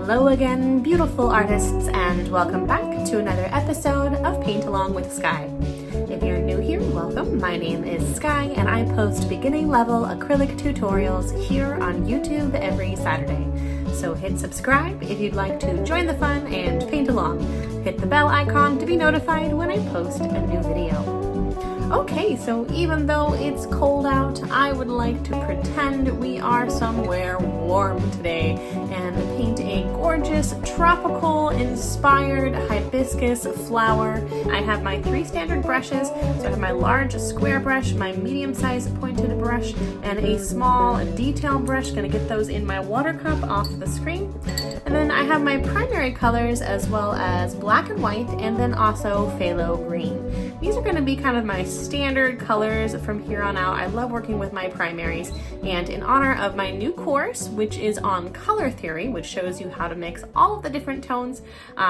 Hello again, beautiful artists, and welcome back to another episode of Paint Along with Skye. If you're new here, welcome. My name is Skye, and I post beginning level acrylic tutorials here on YouTube every Saturday. So hit subscribe if you'd like to join the fun and paint along. Hit the bell icon to be notified when I post a new video. Okay, so even though it's cold out, I would like to pretend we are somewhere warm today and paint a gorgeous tropical inspired hibiscus flower. I have my 3 standard brushes, so I have my large square brush, my medium-sized pointed brush, and a small detail brush. Gonna get those in my water cup off the screen. And then I have my primary colors as well as black and white, and then also phthalo green. These are gonna be kind of my standard colors from here on out. I love working with my primaries, and in honor of my new course, which is on color theory, which shows you how to mix all of the different tones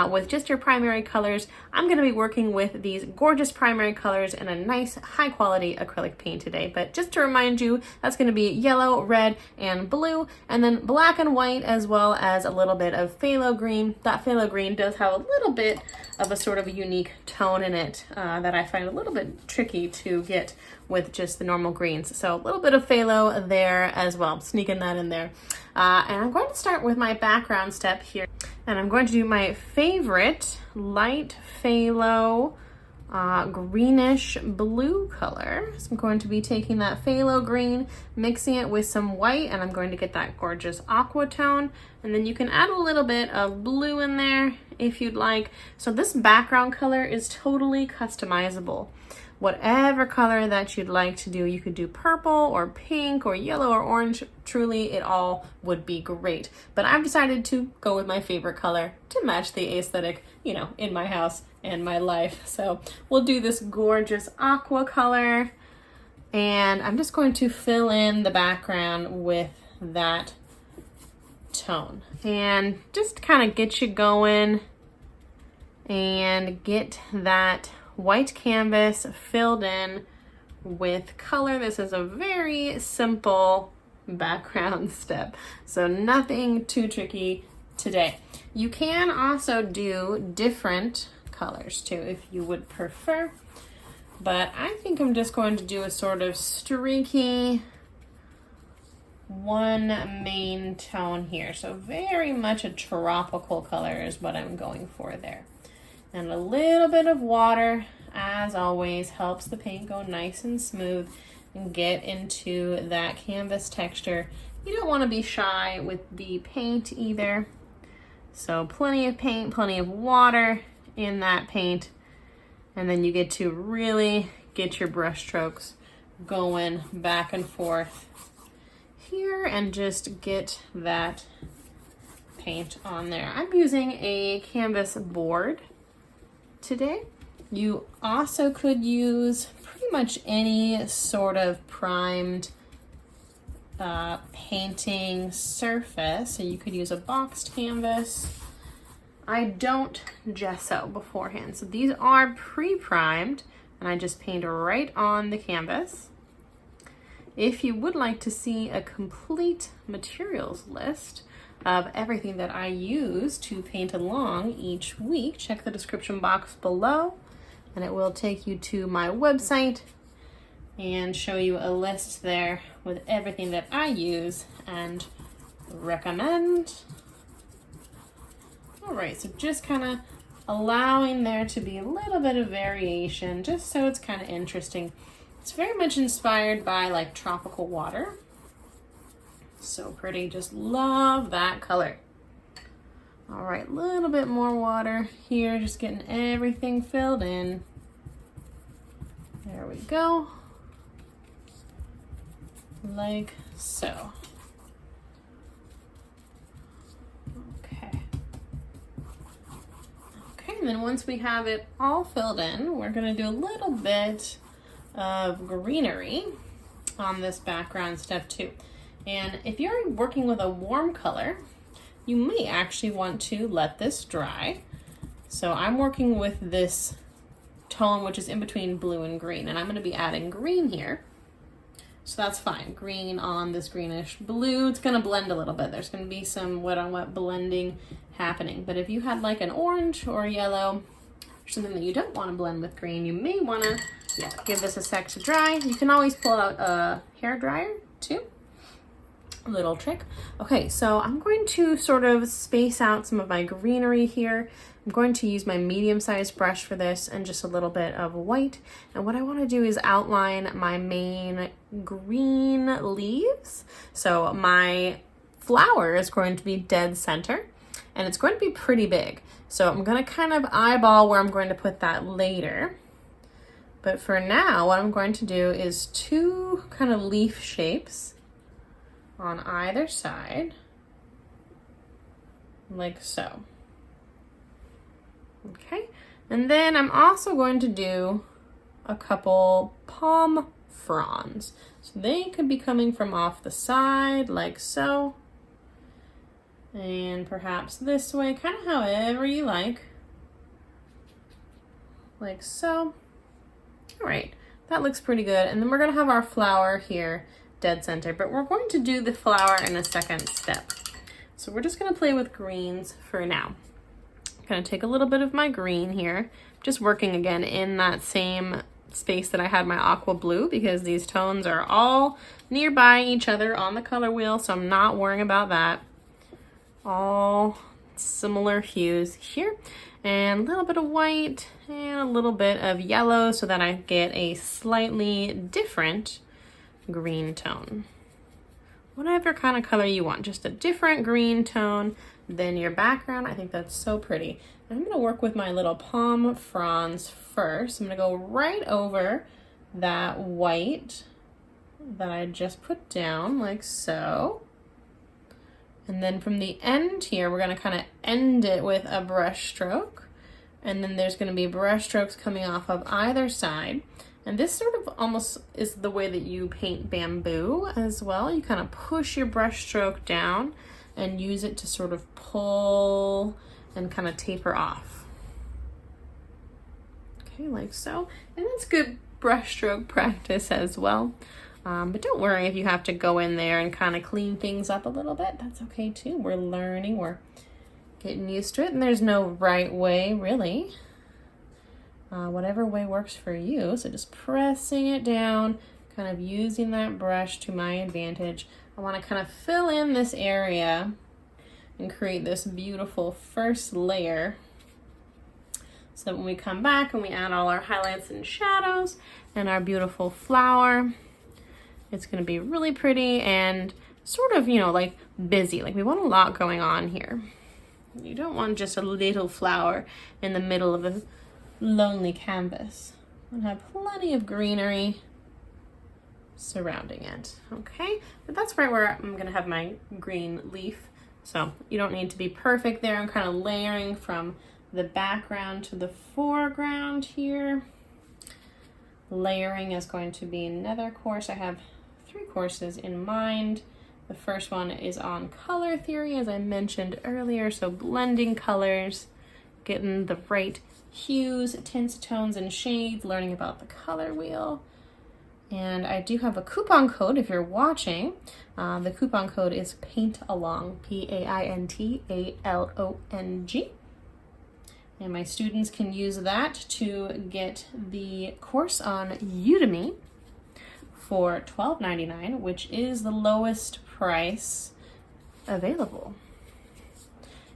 with just your primary colors, I'm going to be working with these gorgeous primary colors in a nice high quality acrylic paint today. But just to remind you, that's going to be yellow, red, and blue, and then black and white, as well as a little bit of phthalo green. That phthalo green does have a little bit of a sort of a unique tone in it that I find a little bit tricky to get with just the normal greens. So a little bit of phthalo there as well, sneaking that in there. And I'm going to start with my background step here. And I'm going to do my favorite light phthalo greenish blue color. So I'm going to be taking that phthalo green, mixing it with some white, and I'm going to get that gorgeous aqua tone. And then you can add a little bit of blue in there if you'd like. So this background color is totally customizable. Whatever color that you'd like to do, you could do purple or pink or yellow or orange. Truly, it all would be great. But I've decided to go with my favorite color to match the aesthetic, you know, in my house and my life. So we'll do this gorgeous aqua color, and I'm just going to fill in the background with that tone and just kind of get you going and get that white canvas filled in with color. This is a very simple background step, so nothing too tricky today. You can also do different colors too if you would prefer, but I think I'm just going to do a sort of streaky one main tone here. So very much a tropical color is what I'm going for there. And a little bit of water, as always, helps the paint go nice and smooth and get into that canvas texture. You don't want to be shy with the paint either. So plenty of paint, plenty of water in that paint, and then you get to really get your brush strokes going back and forth here and just get that paint on there. I'm using a canvas board today. You also could use pretty much any sort of primed painting surface. So you could use a boxed canvas. I don't gesso beforehand. So these are pre-primed, and I just paint right on the canvas. If you would like to see a complete materials list of everything that I use to paint along each week, check the description box below, and it will take you to my website and show you a list there with everything that I use and recommend. All right, so just kind of allowing there to be a little bit of variation, just so it's kind of interesting. It's very much inspired by like tropical water. So pretty, just love that color. All right, a little bit more water here, just getting everything filled in. There we go. Like so. And then once we have it all filled in, we're going to do a little bit of greenery on this background step too. And if you're working with a warm color, you may actually want to let this dry. So I'm working with this tone, which is in between blue and green, and I'm going to be adding green here. So that's fine. Green on this greenish blue. It's going to blend a little bit. There's going to be some wet on wet blending happening. But if you had like an orange or yellow, or something that you don't want to blend with green, you may want to give this a sec to dry. You can always pull out a hair dryer too. Little trick. Okay, so I'm going to sort of space out some of my greenery here. I'm going to use my medium-sized brush for this and just a little bit of white. And what I want to do is outline my main green leaves. So my flower is going to be dead center and it's going to be pretty big. So I'm going to kind of eyeball where I'm going to put that later. But for now, what I'm going to do is 2 kind of leaf shapes on either side, like so. Okay, and then I'm also going to do a couple palm fronds. So they could be coming from off the side, like so. And perhaps this way, kind of however you like so. All right, that looks pretty good. And then we're gonna have our flower here, dead center, but we're going to do the flower in a second step. So we're just gonna play with greens for now. I'm gonna take a little bit of my green here, just working again in that same space that I had my aqua blue, because these tones are all nearby each other on the color wheel, so I'm not worrying about that. All similar hues here, and a little bit of white and a little bit of yellow so that I get a slightly different green tone. Whatever kind of color you want, just a different green tone than your background. I think that's so pretty. I'm gonna work with my little palm fronds first. I'm gonna go right over that white that I just put down, like so. And then from the end here, we're gonna kind of end it with a brush stroke. And then there's gonna be brush strokes coming off of either side. And this sort of almost is the way that you paint bamboo as well. You kind of push your brush stroke down and use it to sort of pull and kind of taper off. Okay, like so. And that's good brush stroke practice as well. But don't worry if you have to go in there and kind of clean things up a little bit. That's okay too. We're learning, we're getting used to it, and there's no right way really. Whatever way works for you. So just pressing it down, kind of using that brush to my advantage. I want to kind of fill in this area and create this beautiful first layer, so that when we come back and we add all our highlights and shadows and our beautiful flower, it's going to be really pretty and sort of, you know, like busy. Like we want a lot going on here. You don't want just a little flower in the middle of a lonely canvas. And have plenty of greenery surrounding it. Okay, but that's right where I'm gonna have my green leaf. So you don't need to be perfect there. I'm kind of layering from the background to the foreground here. Layering is going to be another course. I have 3 courses in mind. The first one is on color theory, as I mentioned earlier. So blending colors, getting the right hues, tints, tones, and shades, learning about the color wheel. And I do have a coupon code if you're watching. The coupon code is PAINTALONG, PAINTALONG. And my students can use that to get the course on Udemy for $12.99, which is the lowest price available.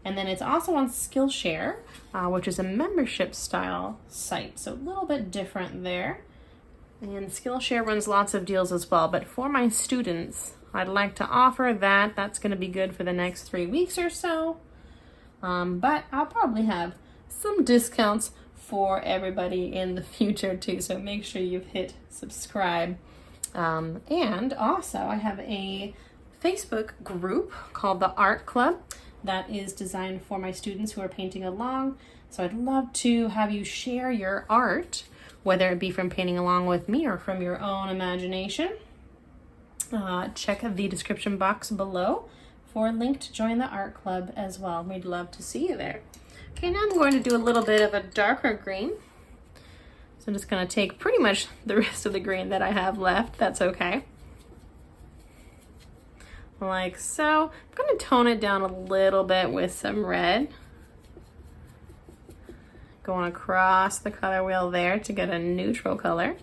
And then it's also on Skillshare, which is a membership style site, so a little bit different there. And Skillshare runs lots of deals as well, but for my students, I'd like to offer that. That's going to be good for the next 3 weeks or so. But I'll probably have some discounts for everybody in the future too, so make sure you've hit subscribe. And also I have a Facebook group called the Art Club that is designed for my students who are painting along. So I'd love to have you share your art, whether it be from painting along with me or from your own imagination. Check the description box below for a link to join the art club as well. We'd love to see you there. Okay, now I'm going to do a little bit of a darker green. So I'm just going to take pretty much the rest of the green that I have left. That's okay. like so. I'm going to tone it down a little bit with some red. Going across the color wheel there to get a neutral color.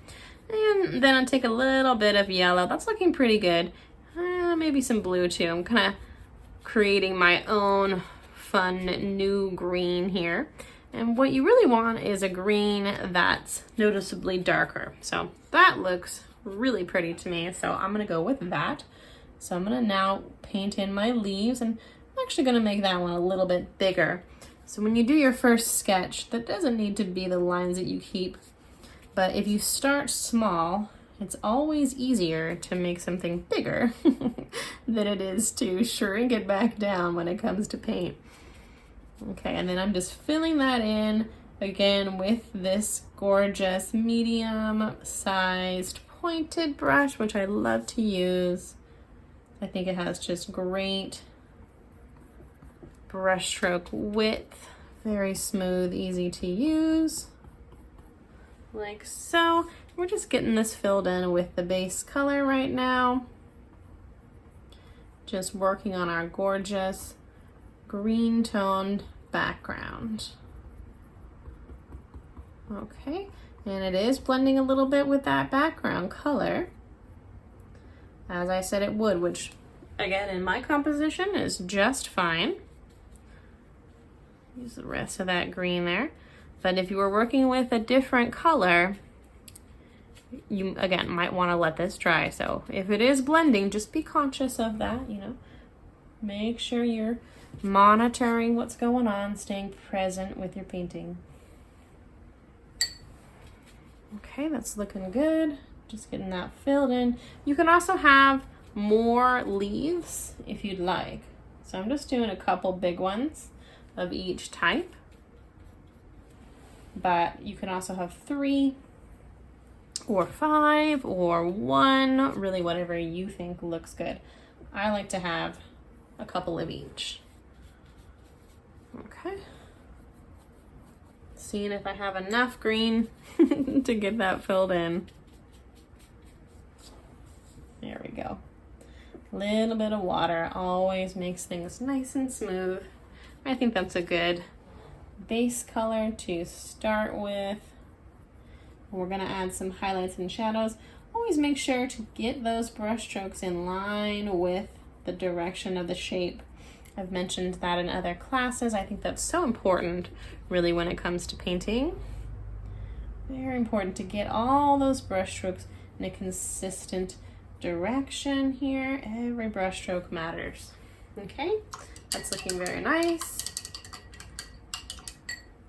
And then I'll take a little bit of yellow. That's looking pretty good. Maybe some blue too. I'm kind of creating my own fun new green here. And what you really want is a green that's noticeably darker. So that looks really pretty to me. So I'm going to go with that. So I'm going to now paint in my leaves, and I'm actually going to make that one a little bit bigger. So when you do your first sketch, that doesn't need to be the lines that you keep, but if you start small, it's always easier to make something bigger than it is to shrink it back down when it comes to paint. Okay, and then I'm just filling that in again with this gorgeous medium-sized pointed brush, which I love to use. I think it has just great brush stroke width, very smooth, easy to use, like so. We're just getting this filled in with the base color right now, just working on our gorgeous green toned background. Okay, and it is blending a little bit with that background color, as I said it would, which again in my composition is just fine. Use the rest of that green there. But if you were working with a different color, you again might want to let this dry. So if it is blending, just be conscious of that, you know. Make sure you're monitoring what's going on, staying present with your painting. Okay, that's looking good. Just getting that filled in. You can also have more leaves if you'd like. So I'm just doing a couple big ones of each type, but you can also have 3 or 5 or 1, really whatever you think looks good. I like to have a couple of each. Okay, seeing if I have enough green to get that filled in. There we go. A little bit of water always makes things nice and smooth. I think that's a good base color to start with. We're going to add some highlights and shadows. Always make sure to get those brush strokes in line with the direction of the shape. I've mentioned that in other classes. I think that's so important, really, when it comes to painting. Very important to get all those brush strokes in a consistent direction here. Every brush stroke matters. Okay, that's looking very nice.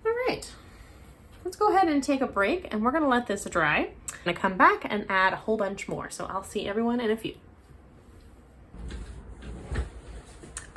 All right, let's go ahead and take a break, and we're gonna let this dry. I'm gonna come back and add a whole bunch more, so I'll see everyone in a few.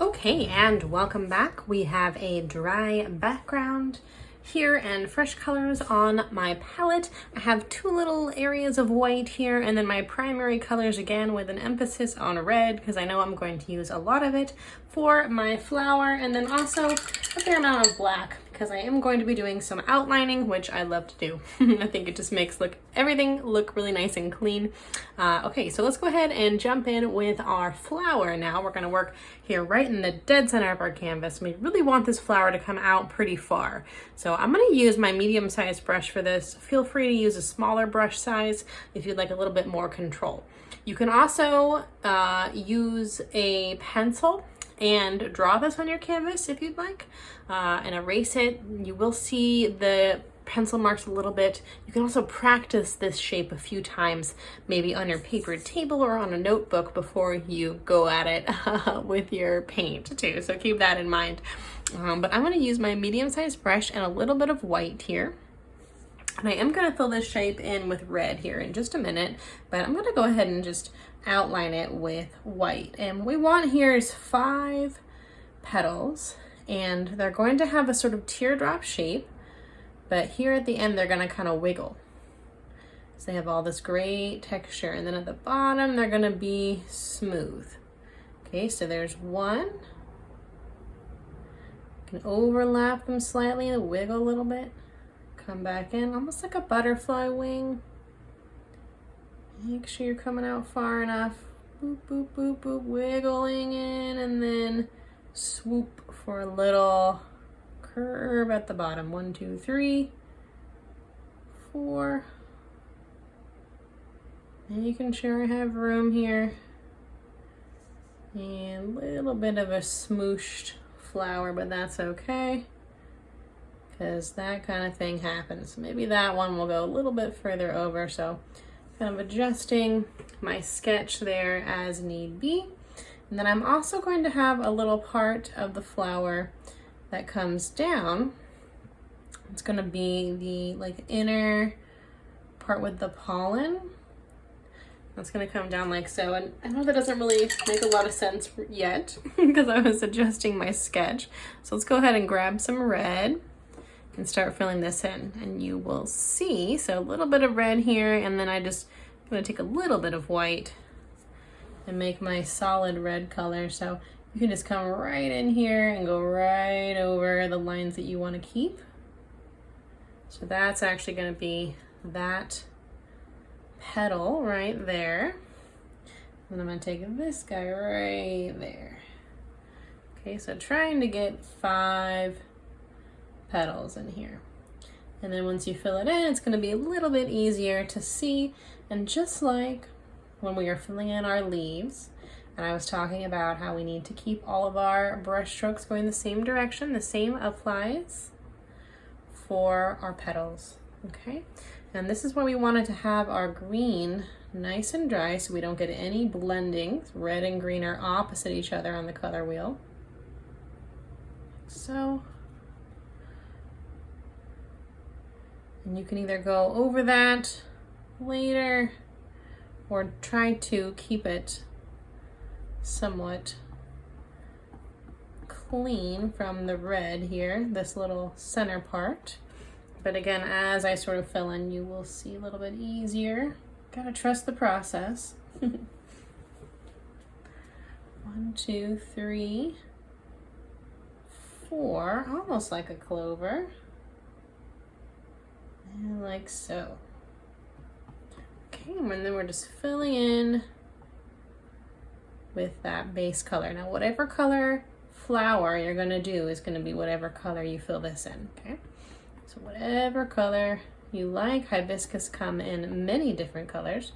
Okay, and welcome back. We have a dry background here and fresh colors on my palette. I have 2 little areas of white here, and then my primary colors again with an emphasis on red, because I know I'm going to use a lot of it for my flower, and then also a fair amount of black because I am going to be doing some outlining, which I love to do. I think it just makes everything look really nice and clean. Okay, so let's go ahead and jump in with our flower now. We're going to work here right in the dead center of our canvas. We really want this flower to come out pretty far. So I'm going to use my medium-sized brush for this. Feel free to use a smaller brush size if you'd like a little bit more control. You can also use a pencil and draw this on your canvas if you'd like, and erase it. You will see the pencil marks a little bit. You can also practice this shape a few times, maybe on your paper table or on a notebook before you go at it with your paint too, so keep that in mind. But I'm going to use my medium-sized brush and a little bit of white here. And I am going to fill this shape in with red here in just a minute, but I'm going to go ahead and just outline it with white. And what we want here is 5 petals, and they're going to have a sort of teardrop shape, but here at the end they're going to kind of wiggle. So they have all this great texture, and then at the bottom they're going to be smooth. Okay, so there's 1. You can overlap them slightly and wiggle a little bit. Come back in, almost like a butterfly wing. Make sure you're coming out far enough boop, boop, boop, boop, wiggling in, and then swoop for a little curve at the bottom. 1, 2, 3, 4. And you can sure have room here. And a little bit of a smooshed flower, but that's okay, because that kind of thing happens. Maybe that one will go a little bit further over, so kind of adjusting my sketch there as need be. And then I'm also going to have a little part of the flower that comes down. It's going to be the like inner part with the pollen. That's going to come down like so, and I know that doesn't really make a lot of sense yet because I was adjusting my sketch. So let's go ahead and grab some red and start filling this in, and you will see, so a little bit of red here, and then I'm going to take a little bit of white and make my solid red color. So you can just come right in here and go right over the lines that you want to keep. So that's actually going to be that petal right there. And I'm going to take this guy right there. Okay, so trying to get 5 petals in here. And then once you fill it in, it's going to be a little bit easier to see. And just like when we are filling in our leaves, and I was talking about how we need to keep all of our brush strokes going the same direction, the same applies for our petals. Okay, and this is where we wanted to have our green nice and dry so we don't get any blending. Red and green are opposite each other on the color wheel. So, and you can either go over that later or try to keep it somewhat clean from the red here, this little center part. But again, as I sort of fill in, you will see a little bit easier. Gotta trust the process. 1, 2, 3, 4, almost like a clover. And like so. Okay, and then we're just filling in with that base color. Now, whatever color flower you're gonna do is gonna be whatever color you fill this in, okay? So whatever color you like. Hibiscus come in many different colors,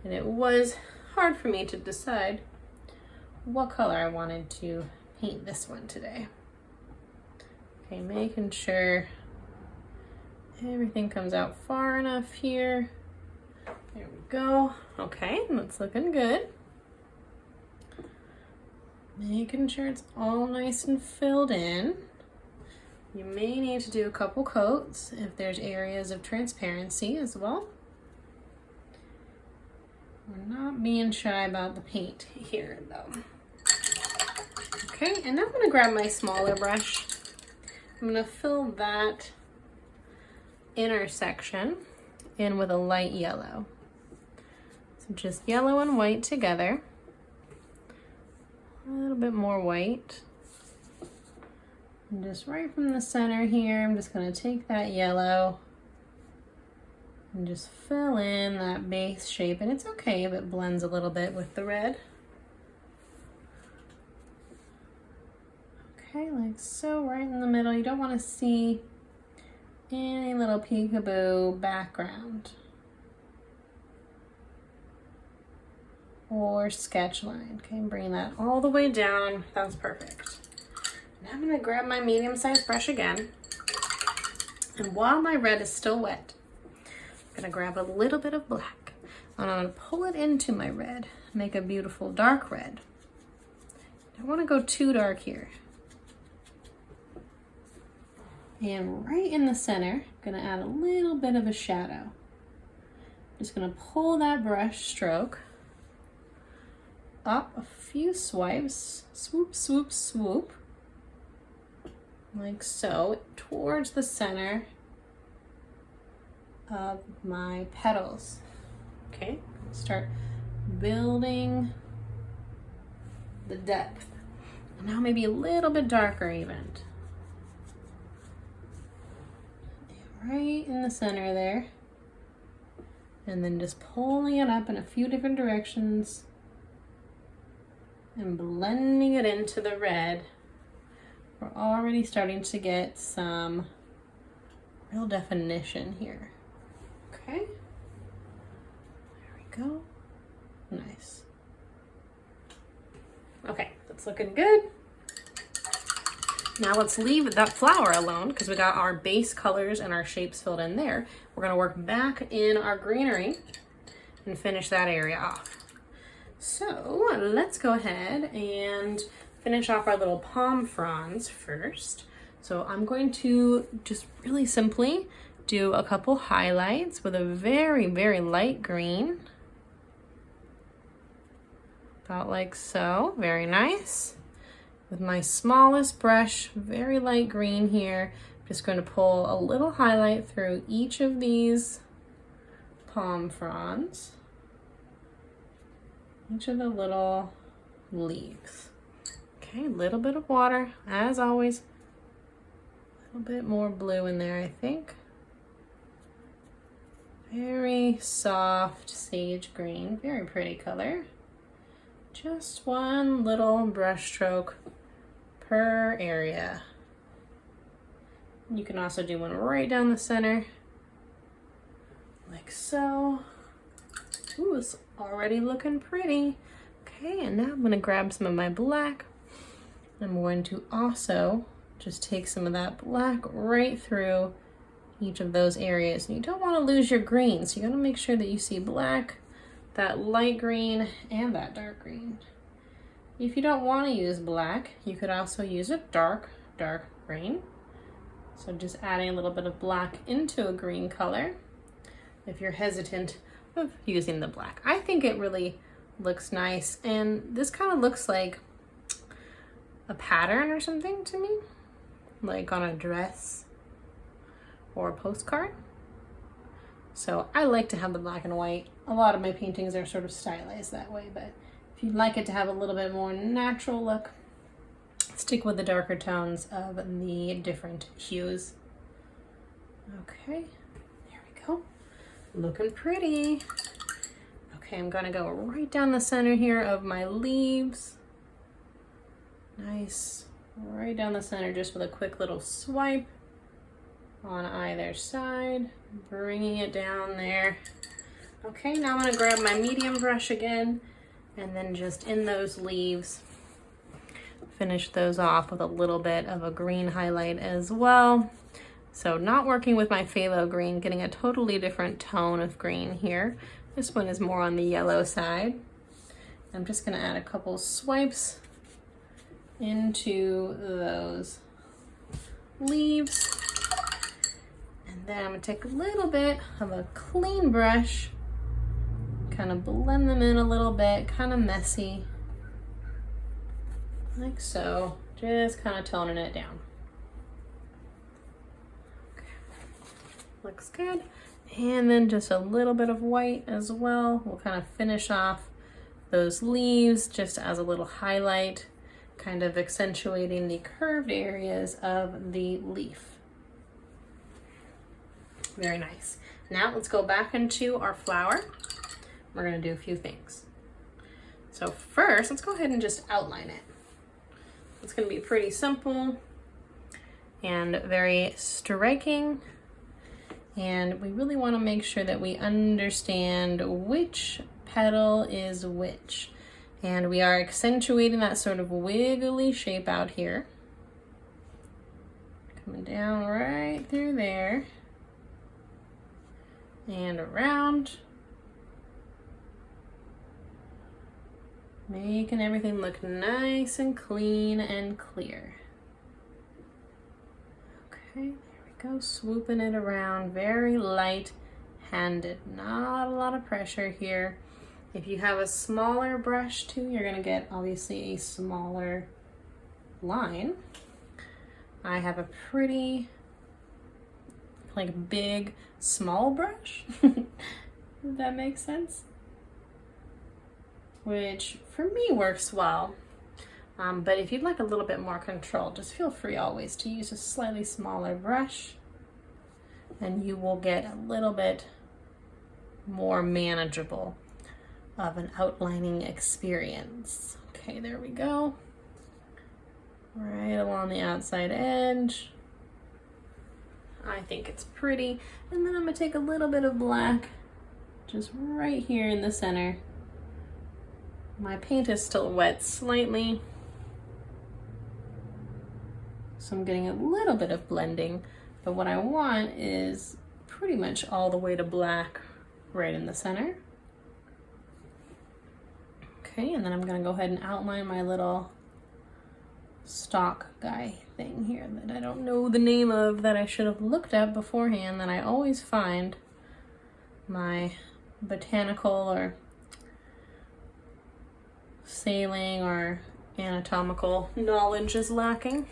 and it was hard for me to decide what color I wanted to paint this one today. Okay, making sure everything comes out far enough here. There we go. Okay, that's looking good. Making sure it's all nice and filled in. You may need to do a couple coats if there's areas of transparency as well. We're not being shy about the paint here though. Okay, and now I'm going to grab my smaller brush. I'm going to fill that inner section in with a light yellow. So just yellow and white together. A little bit more white. And just right from the center here, I'm just going to take that yellow and just fill in that base shape. And it's okay if it blends a little bit with the red. Okay, like so, right in the middle. You don't want to see any little peekaboo background or sketch line. Okay, bring that all the way down. That's perfect. Now I'm going to grab my medium-sized brush again, and while my red is still wet, I'm going to grab a little bit of black, and I'm going to pull it into my red, make a beautiful dark red. I don't want to go too dark here. And right in the center, I'm going to add a little bit of a shadow. Just going to pull that brush stroke up a few swipes, swoop, swoop, swoop, like so, towards the center of my petals. Okay, start building the depth. And now maybe a little bit darker even. Right in the center there. And then just pulling it up in a few different directions and blending it into the red. We're already starting to get some real definition here. Okay, there we go. Nice. Okay, that's looking good. Now let's leave that flower alone because we got our base colors and our shapes filled in there. We're gonna work back in our greenery and finish that area off. So let's go ahead and finish off our little palm fronds first. So I'm going to just really simply do a couple highlights with a very, very light green. About like so, very nice. With my smallest brush, very light green here, I'm just going to pull a little highlight through each of these palm fronds, each of the little leaves. Okay, a little bit of water, as always. A little bit more blue in there, I think. Very soft sage green, very pretty color. Just one little brush stroke per area. You can also do one right down the center, like so. Ooh, it's already looking pretty. Okay, and now I'm gonna grab some of my black. I'm going to also just take some of that black right through each of those areas. And you don't want to lose your green, so you gotta make sure that you see black, that light green, and that dark green. If you don't want to use black, you could also use a dark green. So just adding a little bit of black into a green color if you're hesitant of using the black. I think it really looks nice, and this kind of looks like a pattern or something to me, like on a dress or a postcard. So I like to have the black and white. A lot of my paintings are sort of stylized that way, but if you'd like it to have a little bit more natural look, stick with the darker tones of the different hues. Okay, there we go. Looking pretty. Okay, I'm gonna go right down the center here of my leaves. Nice, right down the center, just with a quick little swipe on either side, bringing it down there. Okay, now I'm gonna grab my medium brush again, and then just in those leaves, finish those off with a little bit of a green highlight as well. So not working with my phthalo green, getting a totally different tone of green here. This one is more on the yellow side. I'm just gonna add a couple swipes into those leaves. And then I'm gonna take a little bit of a clean brush, kind of blend them in a little bit, kind of messy, like so, just kind of toning it down. Okay. Looks good. And then just a little bit of white as well. We'll kind of finish off those leaves just as a little highlight, kind of accentuating the curved areas of the leaf. Very nice. Now let's go back into our flower. We're gonna do a few things. So first, let's go ahead and just outline it. It's gonna be pretty simple and very striking. And we really wanna make sure that we understand which petal is which. And we are accentuating that sort of wiggly shape out here. Coming down right through there. And around. Making everything look nice and clean and clear. Okay, there we go, swooping it around, very light-handed, not a lot of pressure here. If you have a smaller brush too, you're gonna get obviously a smaller line. I have a pretty, like, big, small brush, if that makes sense. Which for me works well. But if you'd like a little bit more control, just feel free always to use a slightly smaller brush and you will get a little bit more manageable of an outlining experience. Okay, Okay, there we go. Right along the outside edge. I think it's pretty. And then I'm gonna take a little bit of black just right here in the center. My paint is still wet slightly, so I'm getting a little bit of blending, but what I want is pretty much all the way to black right in the center. Okay, and then I'm gonna go ahead and outline my little stock guy thing here that I don't know the name of, that I should have looked up beforehand, that I always find my botanical or sailing or anatomical knowledge is lacking.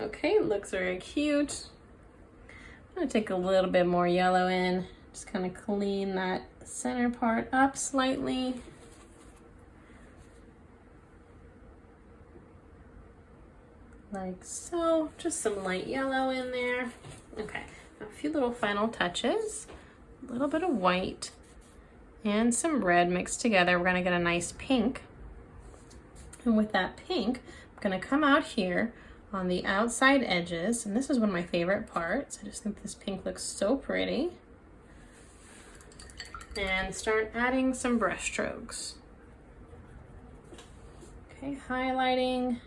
Okay, looks very cute. I'm gonna take a little bit more yellow in, just kind of clean that center part up slightly. Like so, just some light yellow in there. Okay, a few little final touches, a little bit of white and some red mixed together. We're gonna get a nice pink. And with that pink, I'm gonna come out here on the outside edges, and this is one of my favorite parts. I just think this pink looks so pretty. And start adding some brush strokes. Okay, highlighting,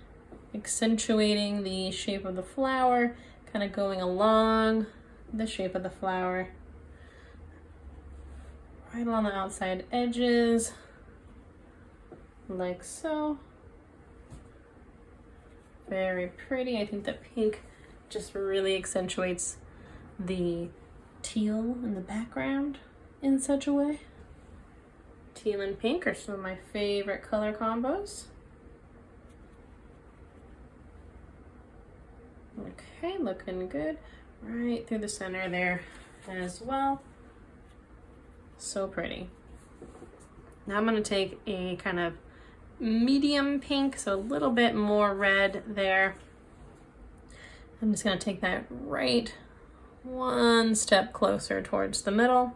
accentuating the shape of the flower, kind of going along the shape of the flower. Right along the outside edges, like so. Very pretty. I think the pink just really accentuates the teal in the background in such a way. Teal and pink are some of my favorite color combos. Okay, looking good. Right through the center there as well. So pretty. Now I'm going to take a kind of medium pink, so a little bit more red there. I'm just going to take that right one step closer towards the middle.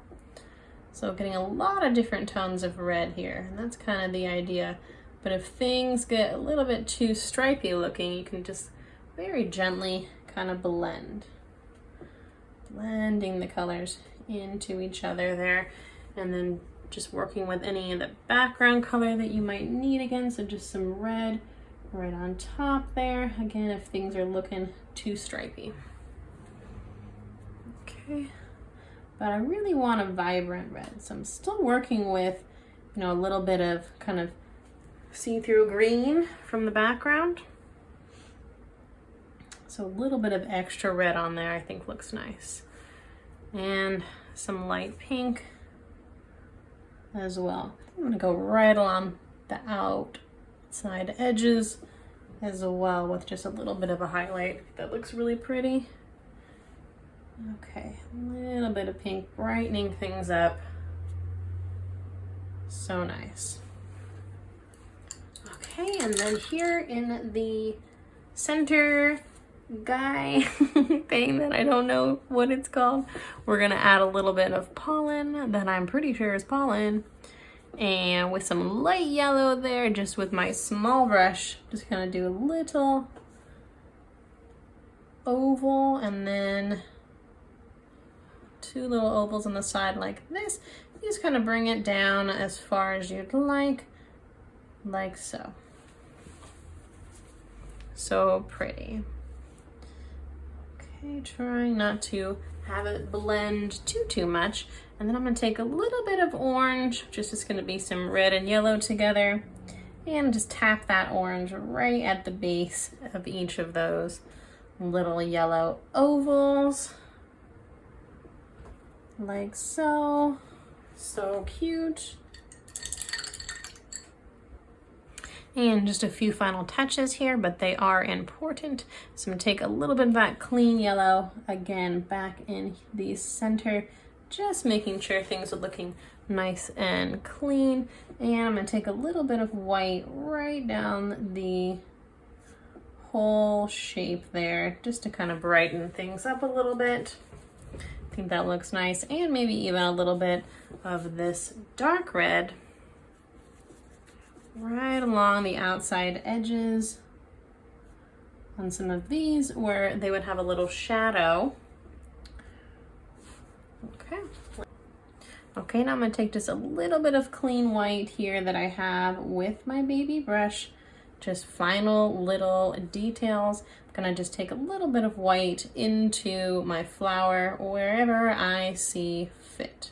So getting a lot of different tones of red here, and that's kind of the idea. But if things get a little bit too stripy looking, you can just very gently kind of blending the colors into each other there, and then just working with any of the background color that you might need again. So just some red right on top there, again, if things are looking too stripy. Okay, but I really want a vibrant red, so I'm still working with, you know, a little bit of kind of see-through green from the background. So a little bit of extra red on there I think looks nice. And some light pink as well. I'm gonna go right along the outside edges as well with just a little bit of a highlight. That looks really pretty. Okay, a little bit of pink brightening things up. So nice. Okay, and then here in the center guy thing that I don't know what it's called, we're gonna add a little bit of pollen that I'm pretty sure is pollen, and with some light yellow there, just with my small brush, just gonna do a little oval and then two little ovals on the side like this. You just kind of bring it down as far as you'd like so. So pretty. Okay, trying not to have it blend too much. And then I'm gonna take a little bit of orange, just gonna be some red and yellow together, and just tap that orange right at the base of each of those little yellow ovals. Like so. So cute. And just a few final touches here, but they are important. So I'm gonna take a little bit of that clean yellow, again, back in the center, just making sure things are looking nice and clean. And I'm gonna take a little bit of white right down the whole shape there, just to kind of brighten things up a little bit. I think that looks nice. And maybe even a little bit of this dark red right along the outside edges on some of these where they would have a little shadow. Okay. Okay, now I'm going to take just a little bit of clean white here that I have with my baby brush. Just final little details. I'm going to just take a little bit of white into my flower wherever I see fit.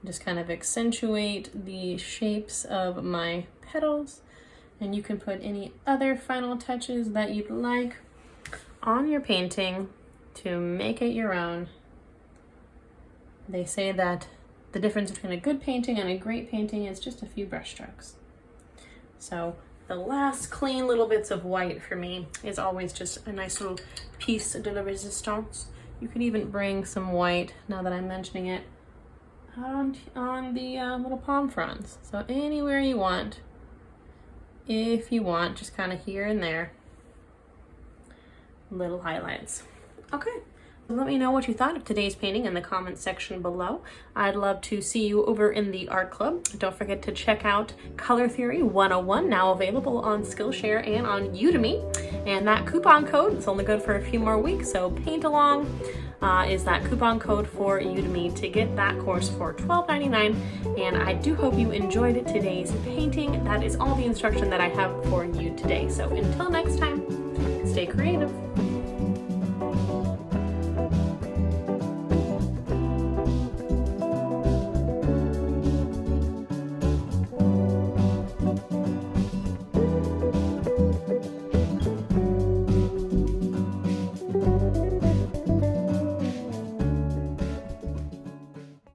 Just kind of accentuate the shapes of my petals, and you can put any other final touches that you'd like on your painting to make it your own. They say that the difference between a good painting and a great painting is just a few brush strokes. So the last clean little bits of white for me is always just a nice little piece de la resistance. You could even bring some white, now that I'm mentioning it, on the little palm fronds. So anywhere you want, if you want, just kind of here and there, little highlights. Okay. Let me know what you thought of today's painting in the comments section below. I'd love to see you over in the art club. Don't forget to check out Color Theory 101, now available on Skillshare and on Udemy. And that coupon code, it's only good for a few more weeks, so Paint Along is that coupon code for Udemy to get that course for $12.99. And I do hope you enjoyed today's painting. That is all the instruction that I have for you today. So until next time, stay creative.